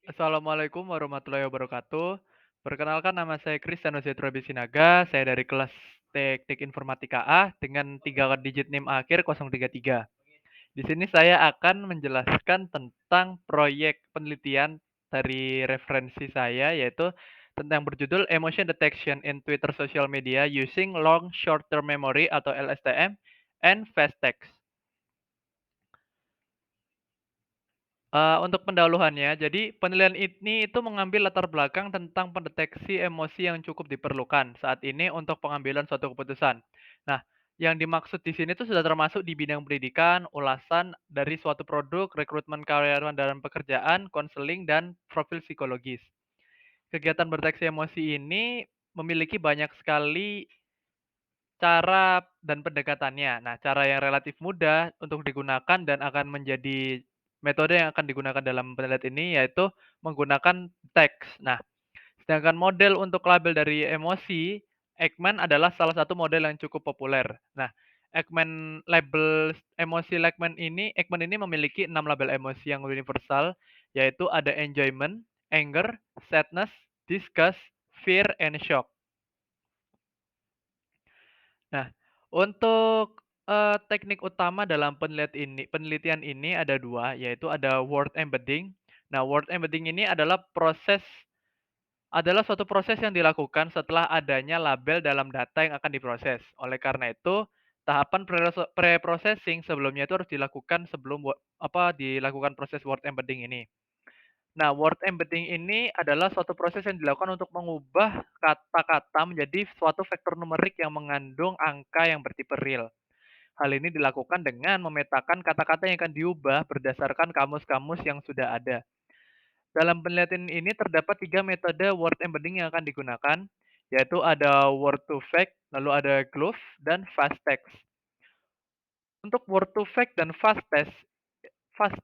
Assalamualaikum warahmatullahi wabarakatuh. Perkenalkan nama saya Kristianus Yatro Sinaga, saya dari kelas Teknik Informatika A dengan 3 digit NIM akhir 033. Di sini saya akan menjelaskan tentang proyek penelitian dari referensi saya yaitu tentang berjudul Emotion Detection in Twitter Social Media Using Long Short Term Memory atau LSTM and Fast Text. Untuk pendahuluannya, jadi penilaian ini itu mengambil latar belakang tentang pendeteksi emosi yang cukup diperlukan saat ini untuk pengambilan suatu keputusan. Nah, yang dimaksud di sini itu sudah termasuk di bidang pendidikan, ulasan dari suatu produk, rekrutmen karyawan dalam pekerjaan, konseling, dan profil psikologis. Kegiatan berdeteksi emosi ini memiliki banyak sekali cara dan pendekatannya. Nah, cara yang relatif mudah untuk digunakan dan akan menjadi metode yang akan digunakan dalam penelitian ini yaitu menggunakan teks. Nah, sedangkan model untuk label dari emosi, Ekman adalah salah satu model yang cukup populer. Nah, Ekman ini memiliki 6 label emosi yang universal, yaitu ada enjoyment, anger, sadness, disgust, fear, and shock. Nah, untuk, teknik utama dalam penelitian ini ada 2, yaitu ada word embedding. Nah, word embedding ini adalah suatu proses yang dilakukan setelah adanya label dalam data yang akan diproses. Oleh karena itu, tahapan pre-processing sebelumnya itu harus dilakukan sebelum dilakukan proses word embedding ini. Nah, word embedding ini adalah suatu proses yang dilakukan untuk mengubah kata-kata menjadi suatu vektor numerik yang mengandung angka yang bertipe real. Hal ini dilakukan dengan memetakan kata-kata yang akan diubah berdasarkan kamus-kamus yang sudah ada. Dalam penelitian ini terdapat 3 metode word embedding yang akan digunakan, yaitu ada word to fact, lalu ada glove, dan fast text. Untuk word to fact dan fast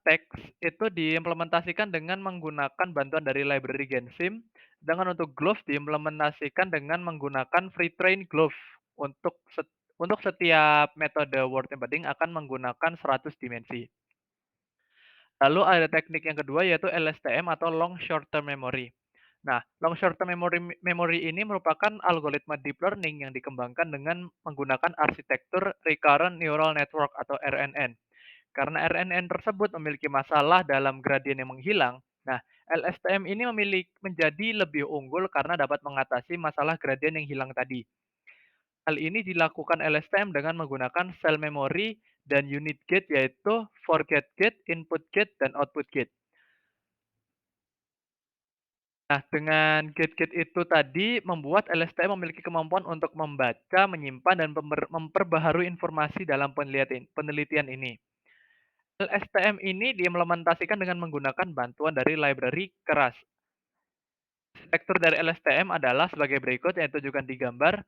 text itu diimplementasikan dengan menggunakan bantuan dari library Gensim, sedangkan untuk glove diimplementasikan dengan menggunakan free train glove. Untuk setiap metode word embedding akan menggunakan 100 dimensi. Lalu ada teknik yang kedua yaitu LSTM atau long short term memory. Nah, long short term memory ini merupakan algoritma deep learning yang dikembangkan dengan menggunakan arsitektur recurrent neural network atau RNN. Karena RNN tersebut memiliki masalah dalam gradien yang menghilang, nah LSTM ini menjadi lebih unggul karena dapat mengatasi masalah gradien yang hilang tadi. Hal ini dilakukan LSTM dengan menggunakan sel memory dan unit gate yaitu forget gate, input gate, dan output gate. Nah, dengan gate-gate itu tadi membuat LSTM memiliki kemampuan untuk membaca, menyimpan, dan memperbaharui informasi dalam penelitian ini. LSTM ini diimplementasikan dengan menggunakan bantuan dari library keras. Struktur dari LSTM adalah sebagai berikut yang ditunjukkan di gambar.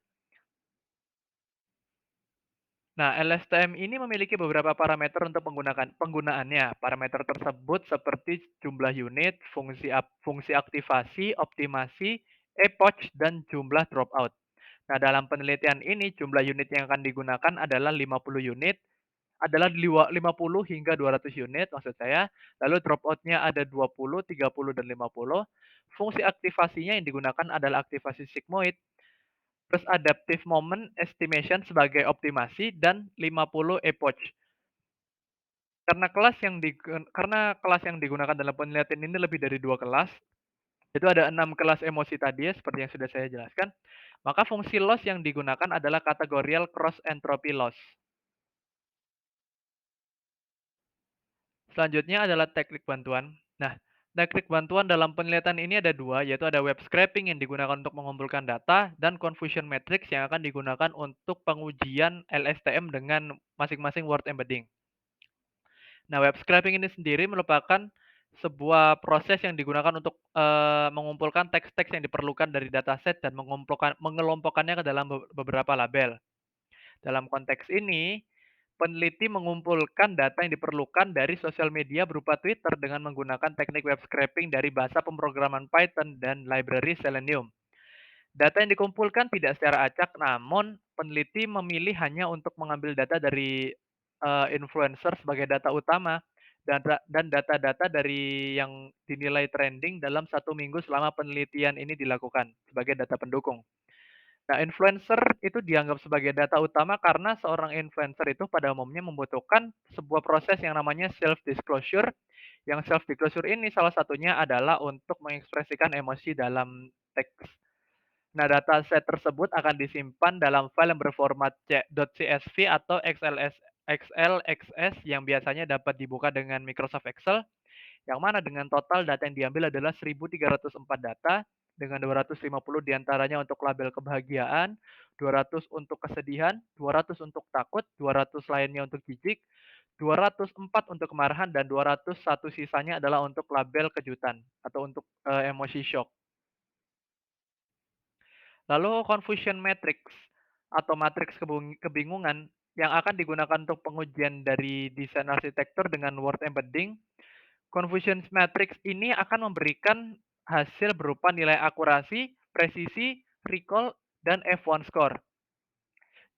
Nah, LSTM ini memiliki beberapa parameter untuk penggunaannya. Parameter tersebut seperti jumlah unit, fungsi aktivasi, optimasi, epoch, dan jumlah dropout. Nah, dalam penelitian ini jumlah unit yang akan digunakan adalah 50 unit, adalah 50 hingga 200 unit maksud saya. Lalu dropout-nya ada 20, 30, dan 50. Fungsi aktivasinya yang digunakan adalah aktivasi sigmoid. Terus adaptive moment estimation sebagai optimasi dan 50 epoch. Karena kelas yang digunakan dalam penelitian ini lebih dari 2 kelas, itu ada 6 kelas emosi tadi ya, seperti yang sudah saya jelaskan. Maka fungsi loss yang digunakan adalah kategorial cross entropy loss. Selanjutnya adalah teknik bantuan. Nah, teknik bantuan dalam penelitian ini ada 2, yaitu ada web scraping yang digunakan untuk mengumpulkan data dan confusion matrix yang akan digunakan untuk pengujian LSTM dengan masing-masing word embedding. Nah, web scraping ini sendiri merupakan sebuah proses yang digunakan untuk mengumpulkan teks-teks yang diperlukan dari dataset dan mengelompokkannya ke dalam beberapa label. Dalam konteks ini, peneliti mengumpulkan data yang diperlukan dari sosial media berupa Twitter dengan menggunakan teknik web scraping dari bahasa pemrograman Python dan library Selenium. Data yang dikumpulkan tidak secara acak, namun peneliti memilih hanya untuk mengambil data dari influencer sebagai data utama dan data-data dari yang dinilai trending dalam 1 minggu selama penelitian ini dilakukan sebagai data pendukung. Nah, influencer itu dianggap sebagai data utama karena seorang influencer itu pada umumnya membutuhkan sebuah proses yang namanya self disclosure. Yang self disclosure ini salah satunya adalah untuk mengekspresikan emosi dalam teks. Nah, dataset tersebut akan disimpan dalam file yang berformat .csv atau XLXS yang biasanya dapat dibuka dengan Microsoft Excel, yang mana dengan total data yang diambil adalah 1.304 data, dengan 250 diantaranya untuk label kebahagiaan, 200 untuk kesedihan, 200 untuk takut, 200 lainnya untuk jijik, 204 untuk kemarahan, dan 201 sisanya adalah untuk label kejutan atau untuk emosi shock. Lalu confusion matrix atau matriks kebingungan yang akan digunakan untuk pengujian dari desain arsitektur dengan word embedding. Confusion matrix ini akan memberikan hasil berupa nilai akurasi, presisi, recall, dan F1 score.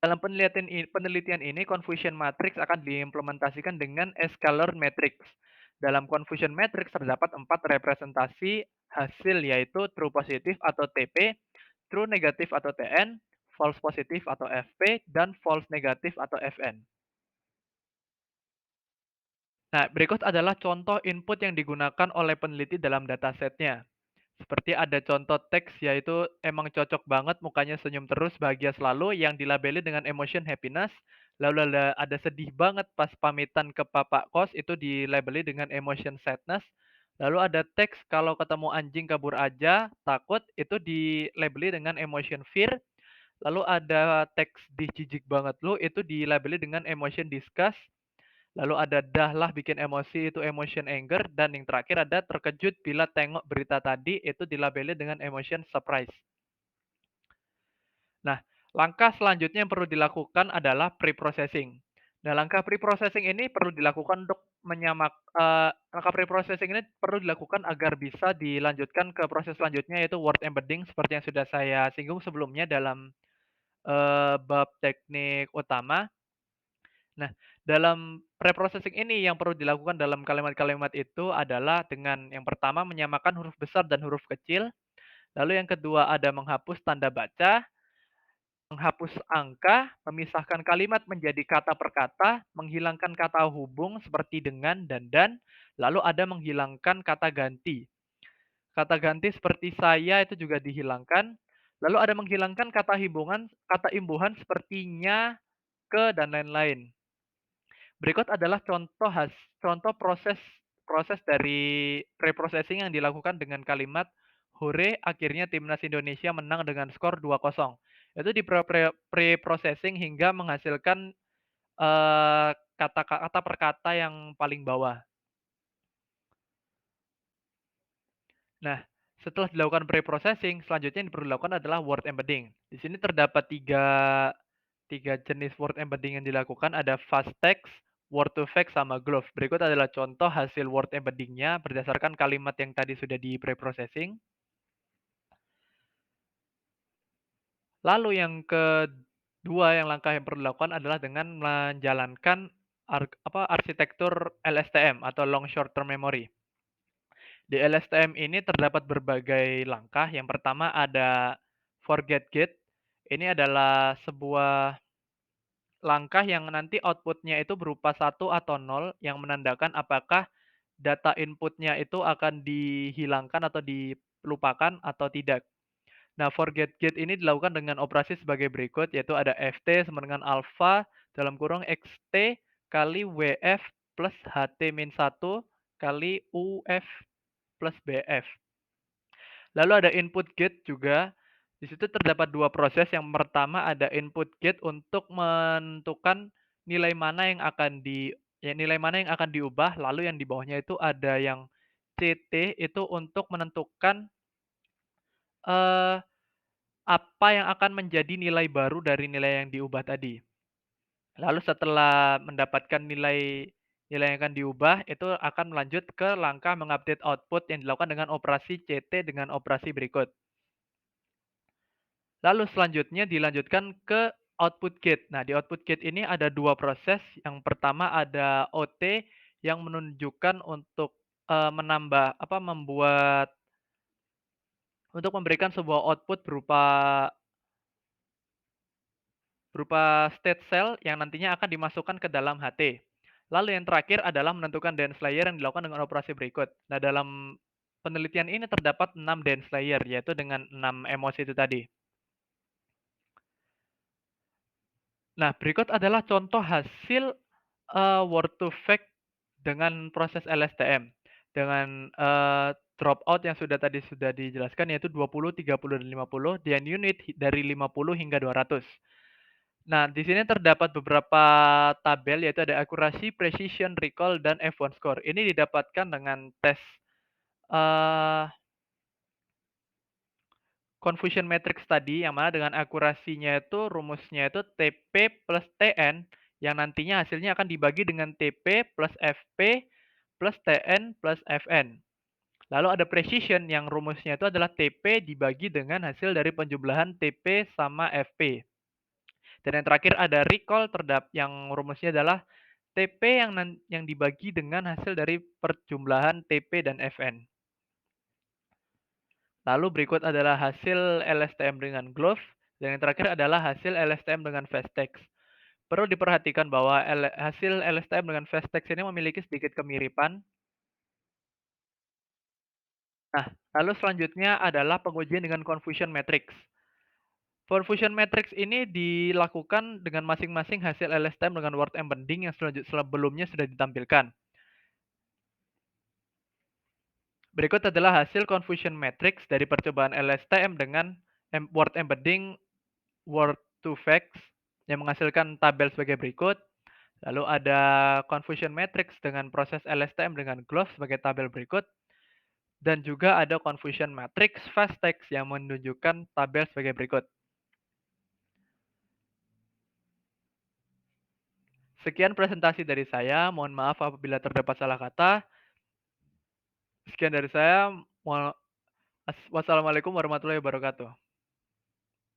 Dalam penelitian ini, confusion matrix akan diimplementasikan dengan scalar matrix. Dalam confusion matrix terdapat 4 representasi hasil, yaitu true positif atau TP, true negatif atau TN, false positif atau FP, dan false negatif atau FN. Nah, berikut adalah contoh input yang digunakan oleh peneliti dalam datasetnya. Seperti ada contoh teks, yaitu emang cocok banget mukanya senyum terus bahagia selalu yang dilabeli dengan emotion happiness. Lalu ada sedih banget pas pamitan ke papa kos itu dilabeli dengan emotion sadness. Lalu ada teks kalau ketemu anjing kabur aja takut itu dilabeli dengan emotion fear. Lalu ada teks di jijik banget lu itu dilabeli dengan emotion disgust. Lalu ada dahlah bikin emosi itu emotion anger, dan yang terakhir ada terkejut bila tengok berita tadi itu dilabeli dengan emotion surprise. Nah, langkah selanjutnya yang perlu dilakukan adalah pre-processing. Nah, langkah pre-processing ini perlu dilakukan untuk langkah pre-processing ini perlu dilakukan agar bisa dilanjutkan ke proses selanjutnya, yaitu word embedding seperti yang sudah saya singgung sebelumnya dalam bab teknik utama. Nah, dalam preprocessing ini yang perlu dilakukan dalam kalimat-kalimat itu adalah dengan yang pertama menyamakan huruf besar dan huruf kecil, lalu yang kedua ada menghapus tanda baca, menghapus angka, memisahkan kalimat menjadi kata per kata, menghilangkan kata hubung seperti dengan dan lalu ada menghilangkan kata ganti. Kata ganti seperti saya itu juga dihilangkan, lalu ada menghilangkan kata imbuhan sepertinya, ke, dan lain-lain. Berikut adalah contoh proses proses dari preprocessing yang dilakukan dengan kalimat, "Hore, akhirnya timnas Indonesia menang dengan skor 2-0." Itu di pre-processing hingga menghasilkan kata-kata per kata yang paling bawah. Nah, setelah dilakukan pre-processing, selanjutnya yang perlu dilakukan adalah word embedding. Di sini terdapat tiga jenis word embedding yang dilakukan, ada fast text, word to vec, sama glove. Berikut adalah contoh hasil word embeddingnya berdasarkan kalimat yang tadi sudah di pre-processing. Lalu yang kedua, yang langkah yang perlu dilakukan adalah dengan menjalankan arsitektur LSTM atau long short term memory. Di LSTM ini terdapat berbagai langkah. Yang pertama ada forget gate. Ini adalah sebuah langkah yang nanti outputnya itu berupa 1 atau 0 yang menandakan apakah data inputnya itu akan dihilangkan atau dilupakan atau tidak. Nah, forget gate ini dilakukan dengan operasi sebagai berikut, yaitu ada ft sama dengan alpha dalam kurung xt kali wf plus ht-1 kali uf plus bf. Lalu ada input gate juga. Di situ terdapat dua proses. Yang pertama ada input gate untuk menentukan nilai mana yang akan diubah. Lalu yang di bawahnya itu ada yang CT itu untuk menentukan eh, apa yang akan menjadi nilai baru dari nilai yang diubah tadi. Lalu setelah mendapatkan nilai yang akan diubah, itu akan melanjut ke langkah mengupdate output yang dilakukan dengan operasi CT dengan operasi berikut. Lalu selanjutnya dilanjutkan ke output gate. Nah, di output gate ini ada dua proses. Yang pertama ada OT yang menunjukkan untuk, menambah apa, membuat untuk memberikan sebuah output berupa berupa state cell yang nantinya akan dimasukkan ke dalam HT. Lalu yang terakhir adalah menentukan dance layer yang dilakukan dengan operasi berikut. Nah, dalam penelitian ini terdapat 6 dance layer, yaitu dengan 6 emosi itu tadi. Nah, berikut adalah contoh hasil, word to fact dengan proses LSTM. Dengan, dropout yang sudah dijelaskan yaitu 20, 30, dan 50, dan unit dari 50 hingga 200. Nah, di sini terdapat beberapa tabel yaitu ada akurasi, precision, recall, dan F1 score. Ini didapatkan dengan tes, eee, confusion matrix tadi yang mana dengan akurasinya itu rumusnya itu TP plus TN yang nantinya hasilnya akan dibagi dengan TP plus FP plus TN plus FN. Lalu ada precision yang rumusnya itu adalah TP dibagi dengan hasil dari penjumlahan TP sama FP. Dan yang terakhir ada recall yang rumusnya adalah TP yang dibagi dengan hasil dari perjumlahan TP dan FN. Lalu berikut adalah hasil LSTM dengan Glove, dan yang terakhir adalah hasil LSTM dengan Vestex. Perlu diperhatikan bahwa hasil LSTM dengan Vestex ini memiliki sedikit kemiripan. Nah, lalu selanjutnya adalah pengujian dengan confusion matrix. Confusion matrix ini dilakukan dengan masing-masing hasil LSTM dengan word embedding yang sebelumnya sudah ditampilkan. Berikut adalah hasil confusion matrix dari percobaan LSTM dengan word embedding word to facts yang menghasilkan tabel sebagai berikut. Lalu ada confusion matrix dengan proses LSTM dengan glove sebagai tabel berikut. Dan juga ada confusion matrix fast text yang menunjukkan tabel sebagai berikut. Sekian presentasi dari saya. Mohon maaf apabila terdapat salah kata. Sekian dari saya. Wassalamualaikum warahmatullahi wabarakatuh.